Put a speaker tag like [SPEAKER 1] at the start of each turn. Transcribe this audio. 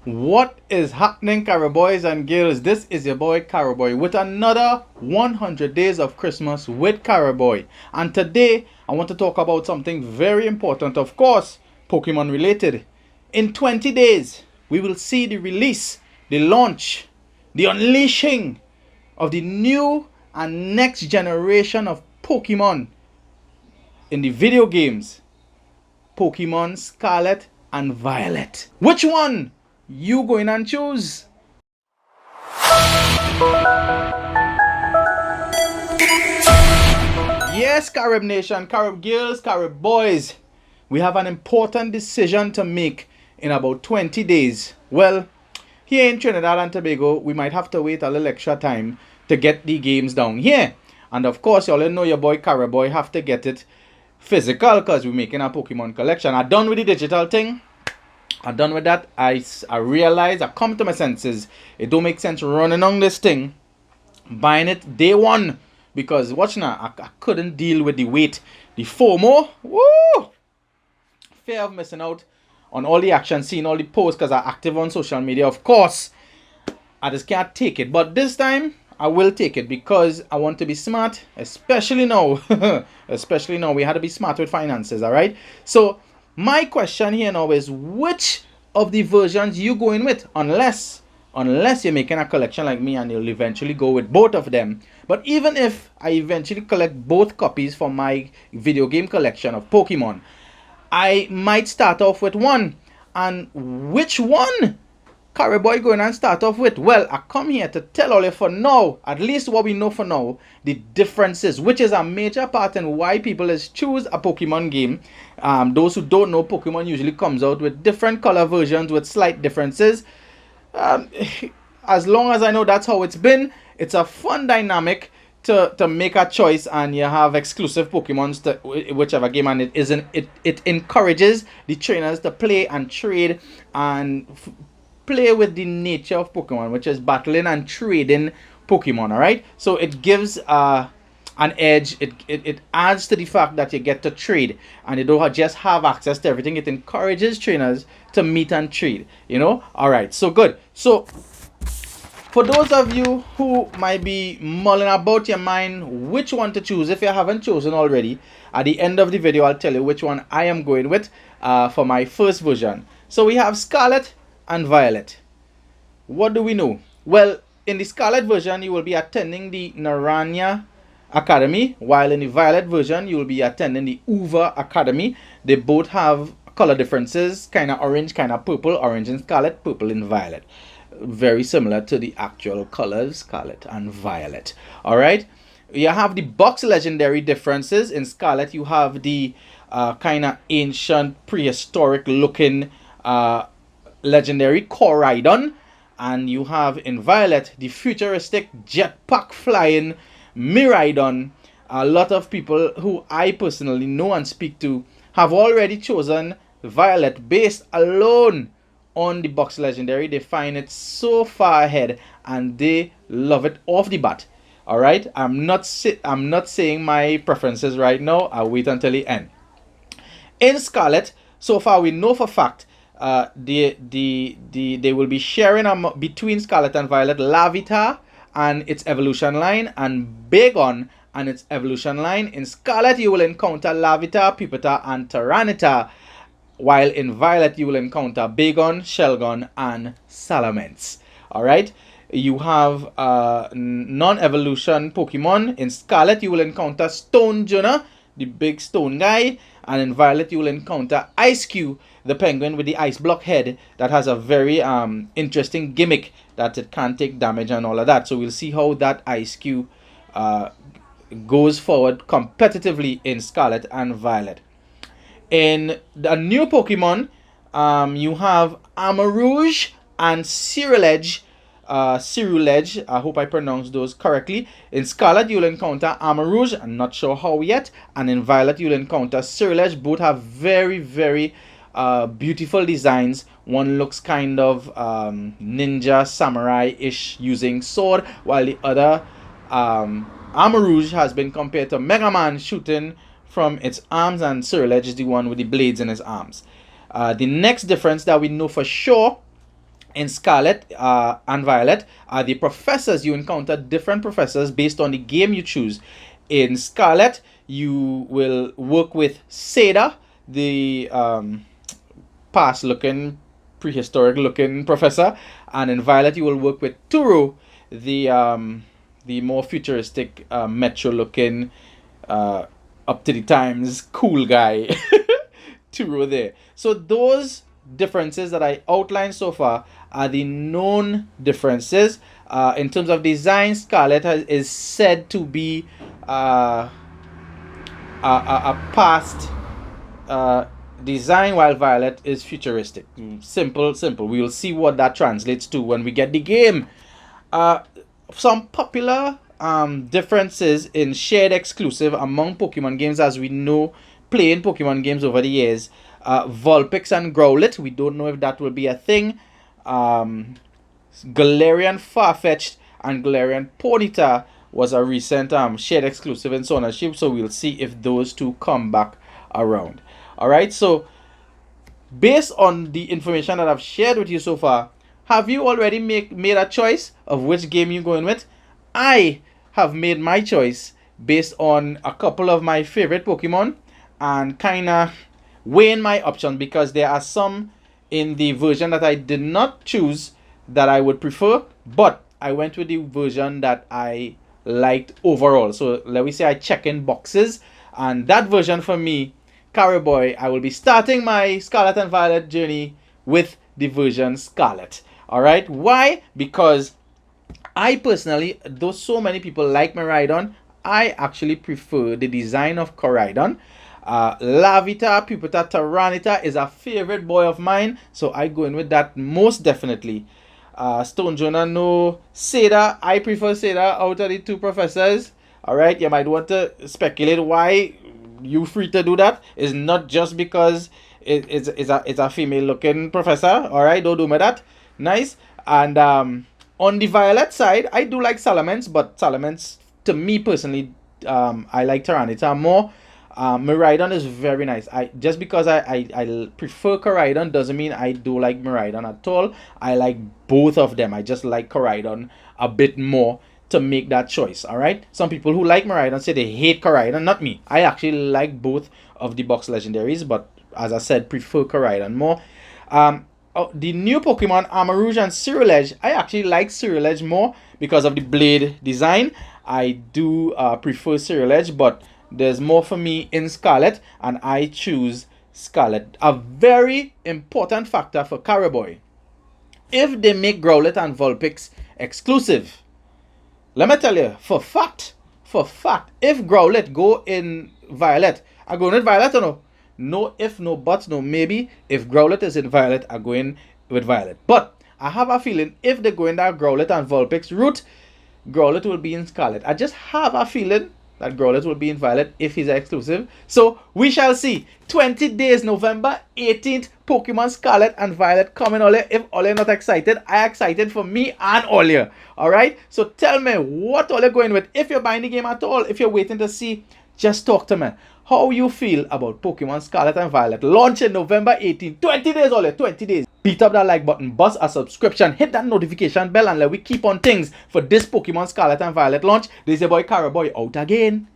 [SPEAKER 1] What is happening, Carib Boys and Girls? This is your boy Carib Boy with another 100 Days of Christmas with Carib Boy. And today, I want to talk about something very important, of course, Pokemon related. In 20 days, we will see the release, the launch, the unleashing of the new and next generation of Pokemon in the video games. Pokemon Scarlet and Violet. Which one you going and choose? Yes, Carib Nation, Carib Girls, Carib Boys. We have an important decision to make in about 20 days. Well, here in Trinidad and Tobago, we might have to wait a little extra time to get the games down here. And of course, you all know your boy Carib Boy have to get it physical because we're making a Pokemon collection. I'm done with the digital thing. I'm done with that. I realize, I come to my senses. It don't make sense running on this thing, buying it day one. Because watch now, I couldn't deal with the wait. The FOMO, woo! Fear of missing out on all the action, seeing all the posts because I'm active on social media. Of course, I just can't take it. But this time, I will take it because I want to be smart, especially now. Especially now, we had to be smart with finances, all right? So, my question here now is, which of the versions you going with? Unless you're making a collection like me and you'll eventually go with both of them. But even if I eventually collect both copies for my video game collection of Pokemon, I might start off with one. And which one Carib Boy going and start off with? Well, I come here to tell all you for now, at least what we know for now, the differences, which is a major part in why people is choose a Pokemon game. Those who don't know, Pokemon usually comes out with different color versions with slight differences. As long as I know, that's how it's been. It's a fun dynamic to make a choice, and you have exclusive Pokemons to whichever game, and it encourages the trainers to play and trade and play with the nature of Pokemon, which is battling and trading Pokemon. All right, so it gives an edge. It adds to the fact that you get to trade and you don't just have access to everything. It encourages trainers to meet and trade, all right, so good. So for those of you who might be mulling about your mind which one to choose, if you haven't chosen already, at the end of the video I'll tell you which one I am going with for my first version. So we have Scarlet and Violet. What do we know? Well, in the Scarlet version you will be attending the Naranja Academy, while in the Violet version you will be attending the Uva Academy. They both have color differences, kind of orange, kind of purple, orange in Scarlet, purple in Violet. Very similar to the actual colors, Scarlet and Violet. All right, you have the box legendary differences. In Scarlet you have the kind of ancient prehistoric looking legendary Coridon, and you have in Violet the futuristic jetpack flying Miraidon. A lot of people who I personally know and speak to have already chosen Violet based alone on the box legendary. They find it so far ahead and they love it off the bat. All right, I'm not saying my preferences right now. I'll wait until the end. In Scarlet, so far we know for fact they will be sharing between Scarlet and Violet Larvitar and its evolution line, and Bagon and its evolution line. In Scarlet you will encounter Larvitar, Pupitar and Tyranitar, while in Violet you will encounter Bagon, Shelgon and Salamence. Alright, you have non-evolution Pokemon. In Scarlet you will encounter Stonjourner, the big stone guy, and in Violet you will encounter Ice-Cube, the penguin with the ice block head that has a very interesting gimmick that it can't take damage and all of that. So we'll see how that Ice-Cube goes forward competitively in Scarlet and Violet. In the new Pokemon, you have Amarouge and Ceruledge. I hope I pronounced those correctly. In Scarlet, you'll encounter Amarouge. I'm not sure how yet. And in Violet, you'll encounter Ceruledge. Both have very, very beautiful designs. One looks kind of ninja, samurai-ish using sword, while the other, Amarouge, has been compared to Mega Man shooting from its arms, and Ceruledge is the one with the blades in his arms. The next difference that we know for sure in Scarlet and Violet are the professors. You encounter different professors based on the game you choose. In Scarlet, you will work with Seda, the past-looking, prehistoric-looking professor, and in Violet, you will work with Turo, the more futuristic, metro-looking, up to the times, cool guy. Turo there. So those differences that I outlined so far are the known differences. In terms of design, Scarlet is said to be a past design, while Violet is futuristic. Simple. We will see what that translates to when we get the game. Some popular differences in shared exclusive among Pokemon games, as we know, playing Pokemon games over the years. Vulpix and Growlithe, we don't know if that will be a thing. Galarian Farfetch'd and Galarian Ponyta was a recent shared exclusive in Sword and Shield, so we'll see if those two come back around. Alright, so based on the information that I've shared with you so far, have you already made a choice of which game you're going with? I have made my choice based on a couple of my favorite Pokemon and kind of weighing my options, because there are some in the version that I did not choose that I would prefer, but I went with the version that I liked overall. So let me say I check in boxes, and that version for me, Carib Boy, I will be starting my Scarlet and Violet journey with the version Scarlet. Alright, why? Because I personally, though so many people like Miraidon, I actually prefer the design of Coraidon. Lavita, Pupitar, Tyranitar is a favorite boy of mine, so I go in with that most definitely. Stonjourner, no. Seda, I prefer Seda out of the two professors. Alright, you might want to speculate why. You free to do that. It's not just because it's a female looking professor. Alright, don't do me that. Nice. And on the Violet side, I do like Salamence, but Salamence, to me personally, I like Tyranitar more. Miraidon is very nice. Just because I prefer Coraidon doesn't mean I do like Miraidon at all. I like both of them. I just like Coraidon a bit more to make that choice. Alright, some people who like Miraidon say they hate Coraidon. Not me. I actually like both of the box legendaries, but as I said, prefer Coraidon more. The new Pokemon Armarouge and Cyrilege, I actually like Cyrilege more because of the blade design. I do prefer Cyrilege, but there's more for me in Scarlet, and I choose Scarlet. A very important factor for Carib Boy: if they make Growlithe and Vulpix exclusive, let me tell you, for fact, if Growlithe go in Violet, I go in Violet or no? No if, no buts, no maybe. If Growlithe is in Violet, I go in with Violet. But I have a feeling if they go in that Growlithe and Vulpix route, Growlithe will be in Scarlet. I just have a feeling that Growlithe will be in Violet if he's exclusive. So we shall see. 20 days, November 18th, Pokemon Scarlet and Violet coming all here. If all you're not excited, I'm excited for me and all here. Alright? So tell me what all you're going with. If you're buying the game at all, if you're waiting to see, just talk to me. How you feel about Pokemon Scarlet and Violet launching November 18th? 20 days all here, 20 days. Beat up that like button, buzz a subscription, hit that notification bell, and let we keep on things for this Pokemon Scarlet and Violet launch. This is your boy Carib Boy out again.